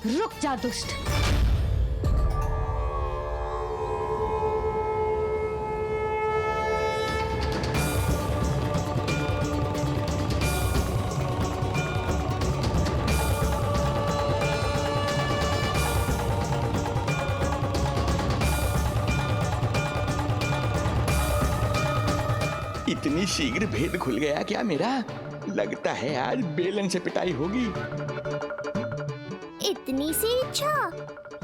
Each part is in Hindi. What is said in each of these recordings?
रुक जा दुष्ट। इतनी शीघ्र भेद खुल गया क्या मेरा? लगता है आज बेलन से पिटाई होगी। इतनी सी इच्छा?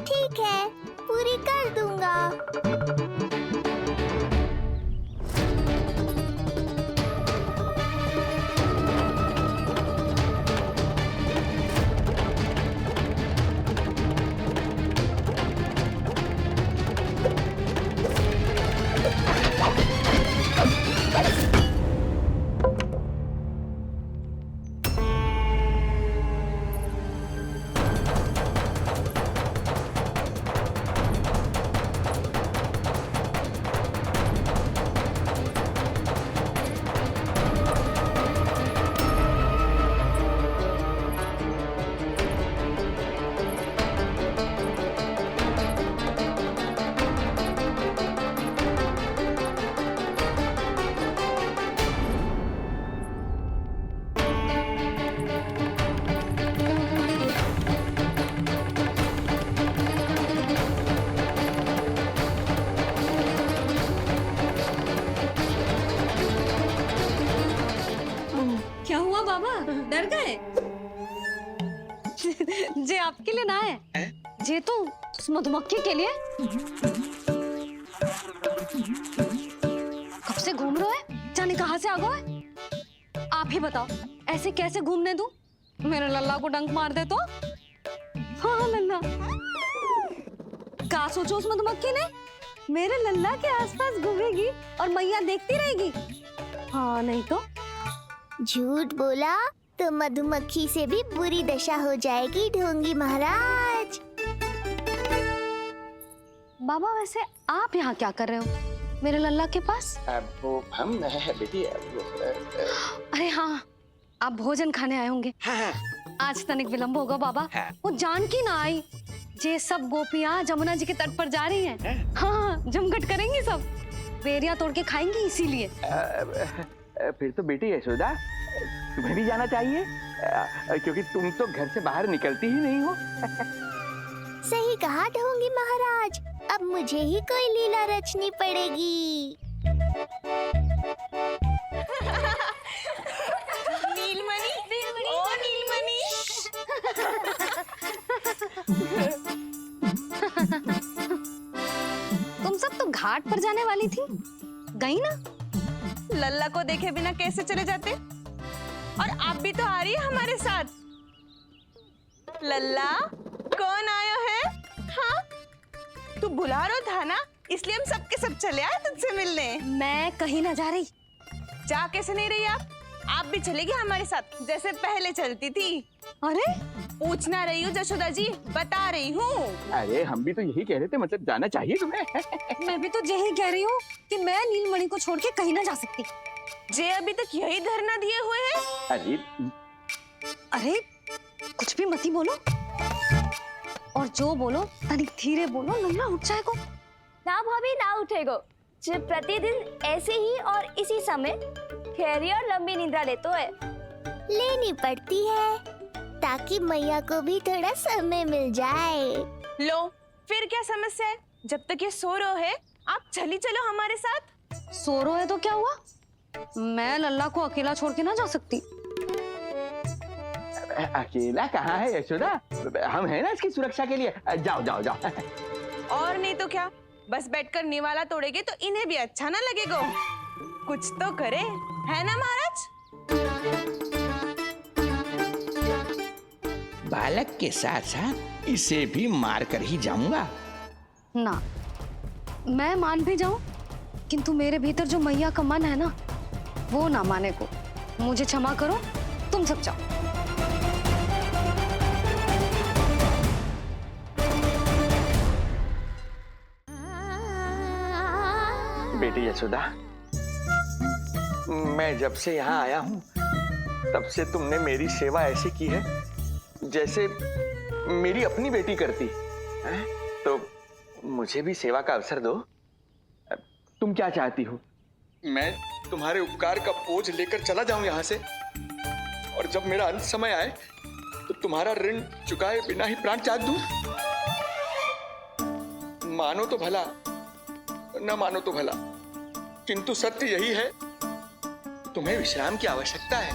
ठीक है, पूरी कर दूंगा। क्या हुआ बाबा, डर गए? जे आपके लिए ना है, जे तो उस मधुमक्खी के लिए। कब से घूम रहे हो? जाने कहाँ से आ गए? आप ही बताओ, ऐसे कैसे घूमने दूं? मेरे लल्ला को डंक मार दे तो? हाँ लल्ला, क्या सोचो उस मधुमक्खी ने? मेरे लल्ला के आसपास घूमेगी और मैया देखती रहेगी। हाँ नहीं तो झूठ बोला तो मधुमक्खी से भी बुरी दशा हो जाएगी ढोंगी महाराज। बाबा वैसे आप यहाँ क्या कर रहे हो मेरे लल्ला के पास? वो हम बेटी अरे हाँ, आप भोजन खाने आए होंगे। हाँ। आज तनिक विलंब होगा बाबा। हाँ। वो जानकी ना आई। जे सब गोपियाँ जमुना जी के तट पर जा रही हैं। हाँ, जमघट करेंगी सब, बेरिया तोड़ के खाएंगी इसीलिए। फिर तो बेटी यशोदा तुम्हें भी जाना चाहिए, क्योंकि तुम तो घर से बाहर निकलती ही नहीं हो। सही कहा ढोंगी महाराज, अब मुझे ही कोई लीला रचनी पड़ेगी। नीलमणि, ओ नीलमणि। तुम सब तो घाट पर जाने वाली थी, गई ना? लल्ला को देखे बिना कैसे चले जाते? और आप भी तो आ रही है हमारे साथ। लल्ला, कौन आया है? हाँ, तू बुला रहा था ना, इसलिए हम सबके सब चले आए तुझसे मिलने। मैं कहीं ना जा रही। जा कैसे नहीं रही आप भी चलेगी हमारे साथ जैसे पहले चलती थी। अरे पूछना रही हूँ जशोदा जी, बता रही हूँ। अरे हम भी तो यही कह रहे थे, मतलब जाना चाहिए तुम्हें। मैं भी तो यही कह रही हूँ कि मैं नीलमणि को छोड़ के कहीं ना जा सकती। जे अभी तक यही धरना दिए हुए हैं। अरे कुछ भी मती बोलो, और जो बोलो तनिक धीरे बोलो, लल्ला उठ जाएगा। ना भाभी ना उठेगो। जो प्रतिदिन ऐसे ही और इसी समय गहरी और लंबी निद्रा लेते है। लेनी पड़ती है ताकि मैया को भी थोड़ा समय मिल जाए। लो, फिर क्या समस्या है? जब तक ये सो रहे है, आप चली चलो हमारे साथ। सो रहे है तो क्या हुआ? मैं लल्ला को अकेला छोड़ के ना जा सकती। अकेला कहाँ है यशोदा, हम हैं ना इसकी सुरक्षा के लिए। जाओ जाओ जाओ। और नहीं तो क्या, बस बैठकर निवाला तोड़ेगे तो इन्हें भी अच्छा ना लगेगा। कुछ तो करे, है ना महाराज? बालक के साथ साथ इसे भी मार कर ही जाऊंगा। ना, मैं मान भी जाऊं, किंतु मेरे भीतर जो मैया का मन है ना, वो ना माने को। मुझे क्षमा करो, तुम सब जाओ। बेटी यशोदा, मैं जब से यहाँ आया हूँ तब से तुमने मेरी सेवा ऐसी की है जैसे मेरी अपनी बेटी करती हैं? तो मुझे भी सेवा का अवसर दो। तुम क्या चाहती हो? मैं तुम्हारे उपकार का बोझ लेकर चला जाऊं यहाँ से, और जब मेरा अंत समय आए तो तुम्हारा ऋण चुकाए बिना ही प्राण त्याग दूं। मानो तो भला, न मानो तो भला, किंतु सत्य यही है, तुम्हें विश्राम की आवश्यकता है।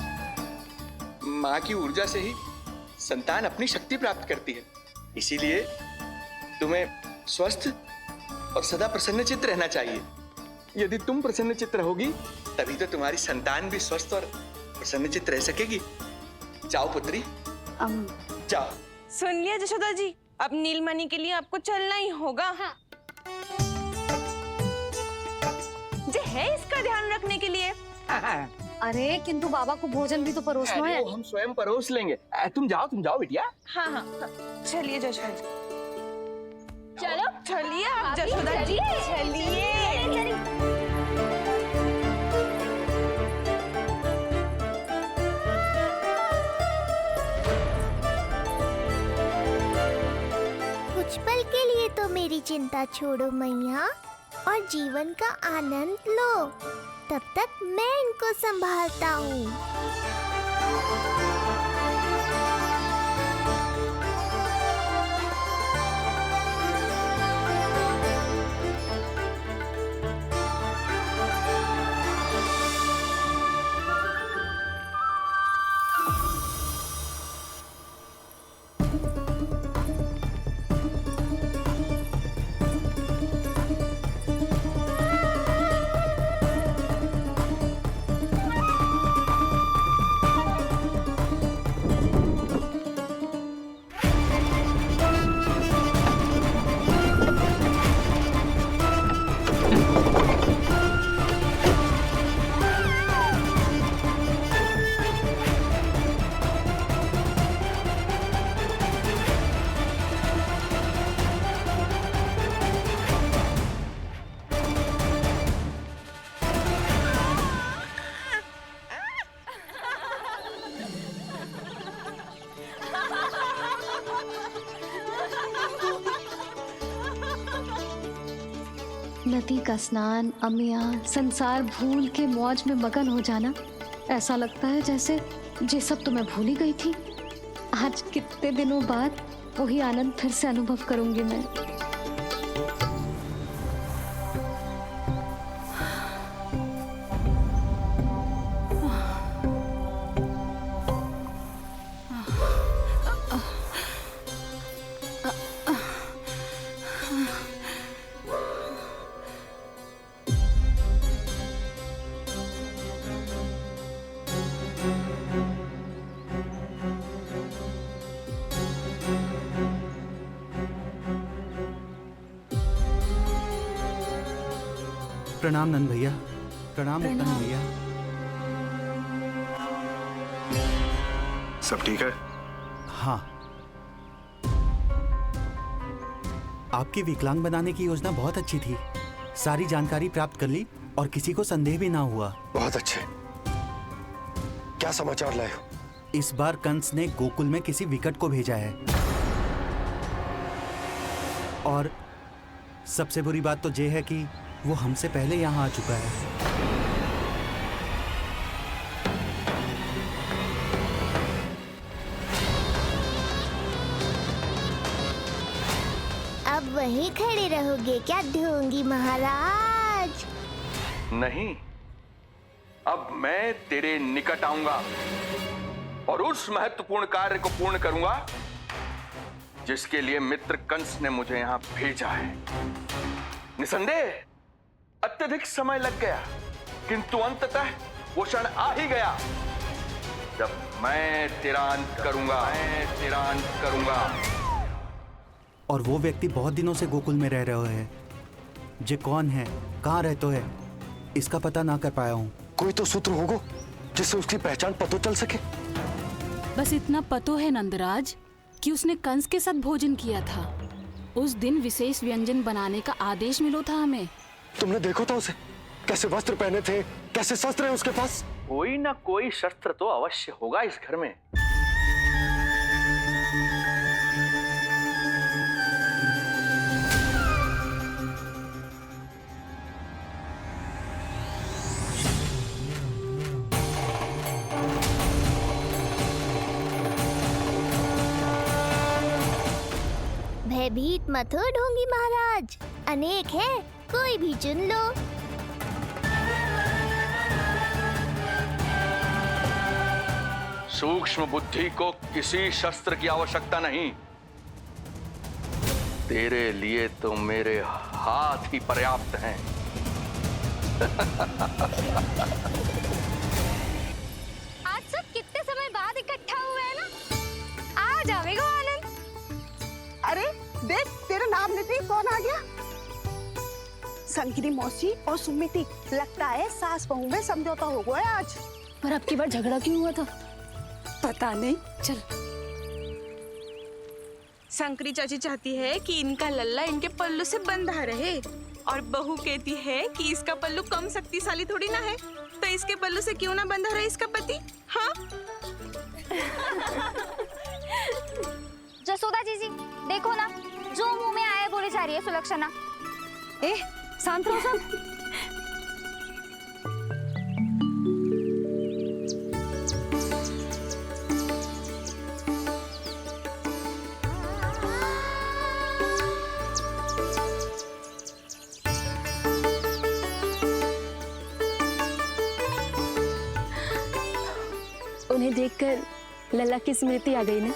माँ की ऊर्जा से ही संतान अपनी शक्ति प्राप्त करती है। इसीलिए तुम्हें स्वस्थ और सदा प्रसन्नचित्त रहना चाहिए। यदि तुम प्रसन्नचित्त रहोगी तभी तो तुम्हारी संतान भी स्वस्थ और प्रसन्नचित्त रह सकेगी। जाओ पुत्री, जाओ। सुन लिया जशोदा जी, अब नीलमणि के लिए आपको चलना ही होगा। हाँ। जे है इसका ध्यान रखने के लिए। अरे किंतु बाबा को भोजन भी तो परोसना है। वो हम स्वयं परोस लेंगे। तुम जाओ बिटिया। हाँ हाँ, चलिए जशोदा जी। चलो चलिए आप जशोदा जी, चलिए। कुछ पल के लिए तो मेरी चिंता छोड़ो मैया और जीवन का आनंद लो। तब तक मैं इनको संभालता हूँ। नदी का स्नान, अमिया, संसार भूल के मौज में मगन हो जाना, ऐसा लगता है जैसे ये सब तो मैं भूल ही गई थी। आज कितने दिनों बाद वही आनंद फिर से अनुभव करूंगी मैं। प्रणाम नंद भैया। प्रणाम उत्तम भैया। सब ठीक है? हाँ, आपकी विकलांग बनाने की योजना बहुत अच्छी थी। सारी जानकारी प्राप्त कर ली और किसी को संदेह भी ना हुआ। बहुत अच्छे। क्या समाचार लाए हो? इस बार कंस ने गोकुल में किसी विकट को भेजा है, और सबसे बुरी बात तो ये है कि वो हमसे पहले यहाँ आ चुका है। अब वहीं खड़े रहोगे क्या ढोंगी महाराज? नहीं, अब मैं तेरे निकट आऊंगा और उस महत्वपूर्ण कार्य को पूर्ण करूंगा जिसके लिए मित्र कंस ने मुझे यहां भेजा है। निसंदेह अत्यधिक समय लग गया, किंतु अंततः वो क्षण आ ही गया जब मैं तेरा अंत करूंगा। और वो व्यक्ति बहुत दिनों से गोकुल में रह रहे हैं। जे कौन है, कहाँ रहते है, इसका पता ना कर पाया हूँ। कोई तो सूत्र होगा जिससे उसकी पहचान पता चल सके। बस इतना पतो है नंदराज कि उसने कंस के साथ भोजन किया था। उस दिन विशेष व्यंजन बनाने का आदेश मिलो था हमें। तुमने देखो था उसे? कैसे वस्त्र पहने थे, कैसे शस्त्र है उसके पास? कोई ना कोई शस्त्र तो अवश्य होगा इस घर में। भयभीत मत हो ढोंगी महाराज, अनेक है, कोई भी चुन लो। सूक्ष्म बुद्धि को किसी शस्त्र की आवश्यकता नहीं। तेरे लिए तो मेरे हाथ ही पर्याप्त हैं। आज सब कितने समय बाद इकट्ठा हुए हैं ना, आ जाएगा आनंद। अरे देख, तेरा नाम लेते ही कौन आ गया? संगिनी मौसी और सुमिति, लगता है सास बहू में समझौता हो गया है आज। पर अब की बार झगड़ा क्यों हुआ था? पता नहीं। चल। शंकरी चाची चाहती है कि इनका लल्ला इनके पल्लू से बंधा रहे, और बहू कहती है कि इसका पल्लू कम शक्तिशाली थोड़ी ना है, तो इसके पल्लू से क्यों ना बंधा रहे इसका पति। हाँ जसोदा जीजी, देखो ना, जो मुंह में आए बोली जा रही है सुलक्षणा। ए, शांत रहो सब। उन्हें देखकर लल्ला की स्मृति आ गई ना।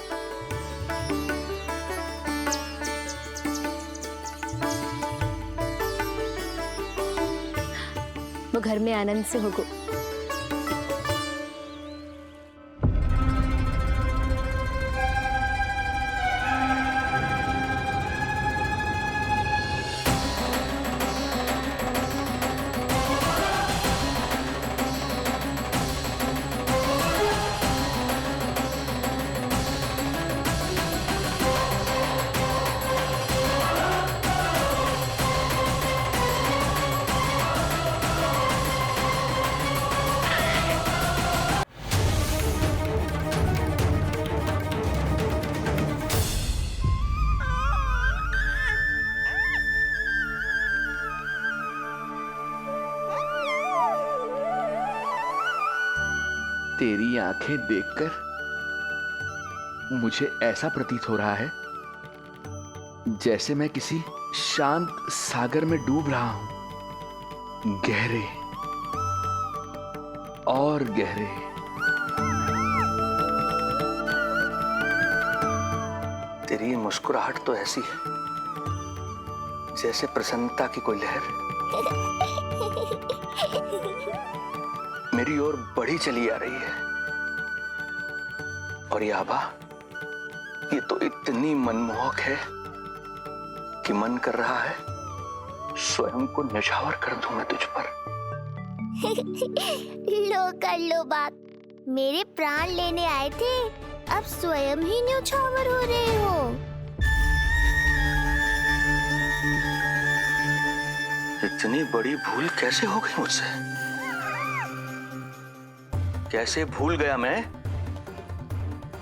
वो घर में आनंद से होगो। तेरी आंखें देखकर मुझे ऐसा प्रतीत हो रहा है जैसे मैं किसी शांत सागर में डूब रहा हूं, गहरे और गहरे। तेरी मुस्कुराहट तो ऐसी है जैसे प्रसन्नता की कोई लहर मेरी ओर बढ़ी चली आ रही है। और ये आभा, ये तो इतनी मनमोहक है कि मन कर रहा है स्वयं को न्यौछावर कर दूं मैं तुझ पर। लो कर लो बात, मेरे प्राण लेने आए थे, अब स्वयं ही न्यौछावर हो रहे हो। इतनी बड़ी भूल कैसे हो गई मुझसे? कैसे भूल गया मैं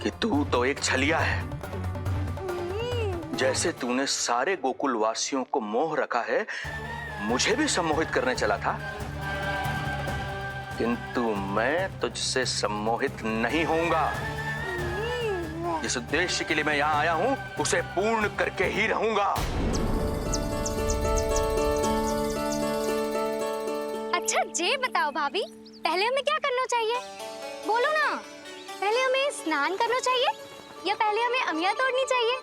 कि तू तो एक छलिया है। जैसे तूने सारे गोकुल वासियों को मोह रखा है, मुझे भी सम्मोहित करने चला था, किंतु मैं तुझसे सम्मोहित नहीं होऊंगा। जिस उद्देश्य के लिए मैं यहां आया हूं, उसे पूर्ण करके ही रहूंगा। अच्छा ये बताओ भाभी, पहले हमें क्या करना चाहिए? बोलो ना, पहले हमें स्नान करना चाहिए या पहले हमें अमिया तोड़नी चाहिए?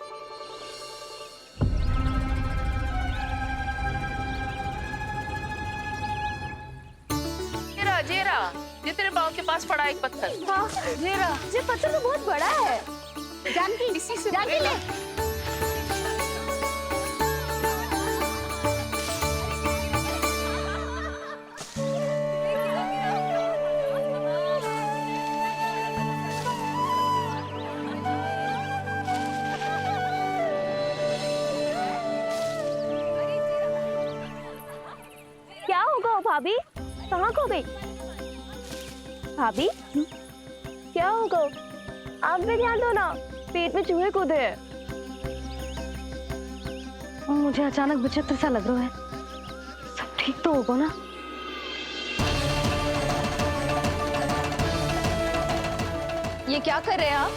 जेरा जेरा, ये तेरे बाव के पास पड़ा एक पत्थर। हाँ, ये पत्थर तो बहुत बड़ा है। जानकी, इसी से जानकी ले। क्या होगा भाभी? कहाँ खो गई भाभी? क्या होगा? आप भी ध्यान दो ना, पेट में चूहे कूदे हैं। मुझे अचानक विचित्र सा लग रहा है। सब ठीक तो होगा ना? ये क्या कर रहे हैं आप?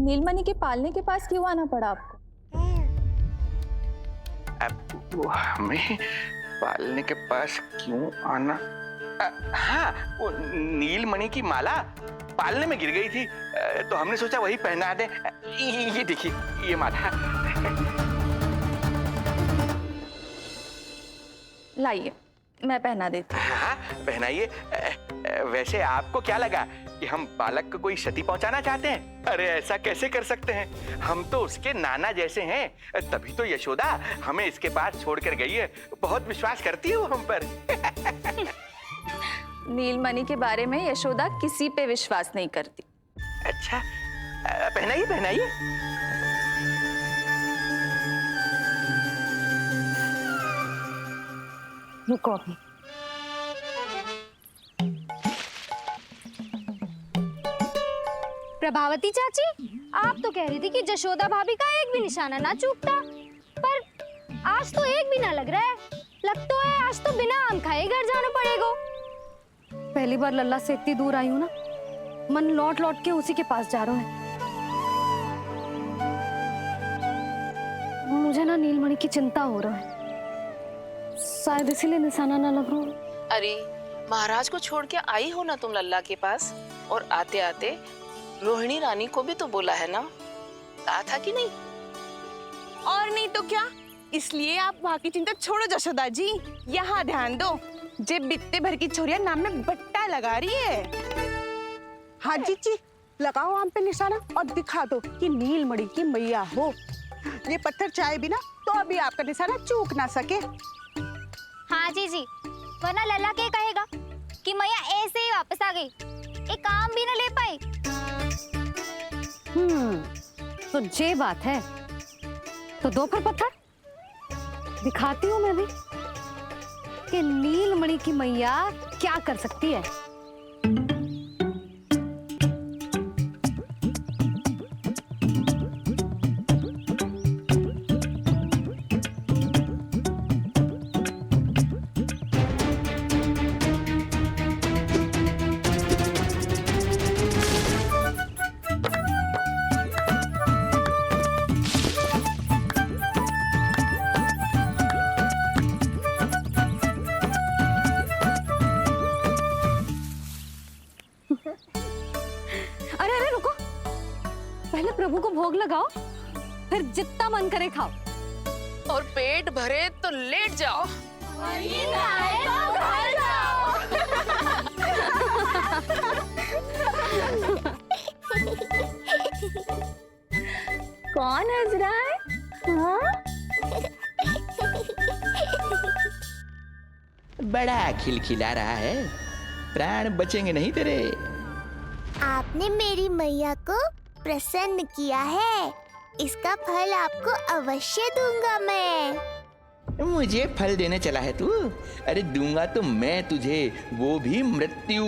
नीलमणि के पालने के पास क्यों आना पड़ा आपको? अब वो हमें पालने के पास क्यों आना? हाँ, वो नीलमणि की माला पालने में गिर गई थी, तो हमने सोचा वही पहना दे। ये देखिए, ये माला। लाइए, मैं पहना देती हूँ। हाँ, पहनाइए। वैसे आपको क्या लगा कि हम बालक को कोई क्षति पहुंचाना चाहते हैं? अरे ऐसा कैसे कर सकते हैं? हम तो उसके नाना जैसे हैं, तभी तो यशोदा हमें इसके पास छोड़कर गई है। बहुत विश्वास करती है वो हम पर। नीलमणि के बारे में यशोदा किसी पे विश्वास नहीं करती। अच्छा, पहनाइए पहनाइए। रुको अभी। प्रभावती चाची, आप तो कह रही थी कि जशोदा भाभी का एक भी निशाना ना चूकता, पर आज तो एक भी ना लग रहा है। लग तो है आज तो बिना आम खाए घर जाना पड़ेगा। पहली बार लल्ला से इतनी दूर आई हूँ ना, मन लौट लौट के उसी के पास जा रहा है। मुझे ना नीलमणि की चिंता हो रहा है, शायद इसीलिए निशाना ना लग रहा। अरे महाराज को छोड़ के आई हो ना तुम लल्ला के पास, और आते आते रोहिणी रानी को भी तो बोला है ना, कहा था कि नहीं? और नहीं तो क्या, इसलिए आप वहाँ की चिंता छोड़ो जशोदा जी, यहाँ ध्यान दो। जे बित्ते भर की छोरिया नाम में बट्टा लगा रही है। हाँ जी, लगाओ आम पे निशाना और दिखा दो कि नीलमणि की मैया हो। ये पत्थर चाहे भी ना तो अभी आपका निशाना चूक ना सके। हाँ जी, वरना लल्ला क्या कहेगा कि मैया ऐसे ही वापस आ गई, एक काम भी ना ले पाई। तो ये बात है, तो दो फिर पत्थर दिखाती हूँ मैं भी कि नीलमणि की मैया क्या कर सकती है। अरे रुको, पहले प्रभु को भोग लगाओ, फिर जितना मन करे खाओ। और पेट भरे तो लेट जाओ। कौन हंस रहा है? हाँ? बड़ा खिलखिला रहा है, प्राण बचेंगे नहीं तेरे। आपने मेरी मैया को प्रसन्न किया है, इसका फल आपको अवश्य दूंगा मैं। मुझे फल देने चला है तू? अरे दूंगा तो मैं तुझे, वो भी मृत्यु।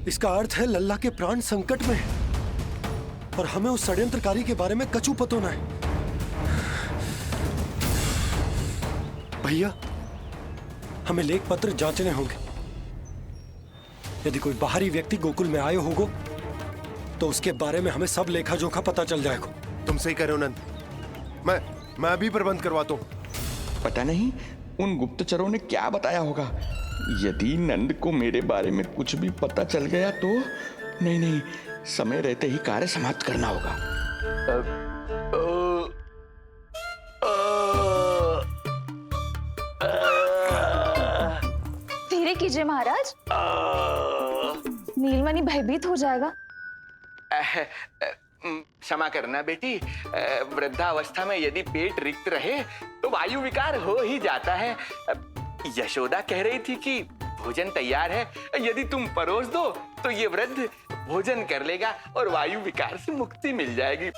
इसका अर्थ है लल्ला के प्राण संकट में है और हमें उस षड्यंत्रकारी के बारे में कचू पतो ना है। भैया, हमें लेख पत्र जांचने होंगे। यदि कोई बाहरी व्यक्ति गोकुल में आए होगो तो उसके बारे में हमें सब लेखा जोखा पता चल जाएगा। तुम सही करो नंद, मैं अभी प्रबंध करवाता हूँ। पता नहीं उन गुप्तचरों ने क्या बताया होगा। यदि नंद को मेरे बारे में कुछ भी पता चल गया तो नहीं, समय रहते ही कार्य समाप्त करना होगा। धीरे कीजिए महाराज, नीलमणि भयभीत हो जाएगा। क्षमा करना बेटी, वृद्धावस्था में यदि पेट रिक्त रहे तो वायु विकार हो ही जाता है। यशोदा कह रही थी कि भोजन तैयार है, यदि तुम परोस दो तो ये वृद्ध भोजन कर लेगा और वायु विकार से मुक्ति मिल जाएगी।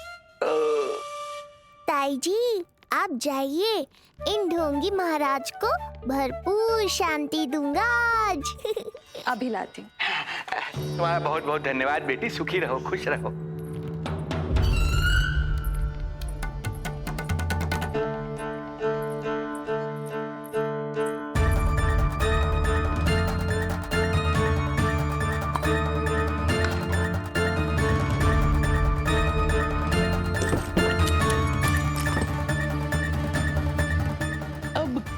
ताई जी, आप जाइए, इन ढोंगी महाराज को भरपूर शांति दूंगा आज। अभी लाती हूँ। तुम्हारा बहुत बहुत धन्यवाद बेटी, सुखी रहो, खुश रहो।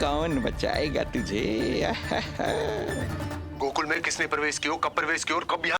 कौन बचाएगा तुझे? गोकुल में किसने प्रवेश किया, कब प्रवेश किया और कब यहाँ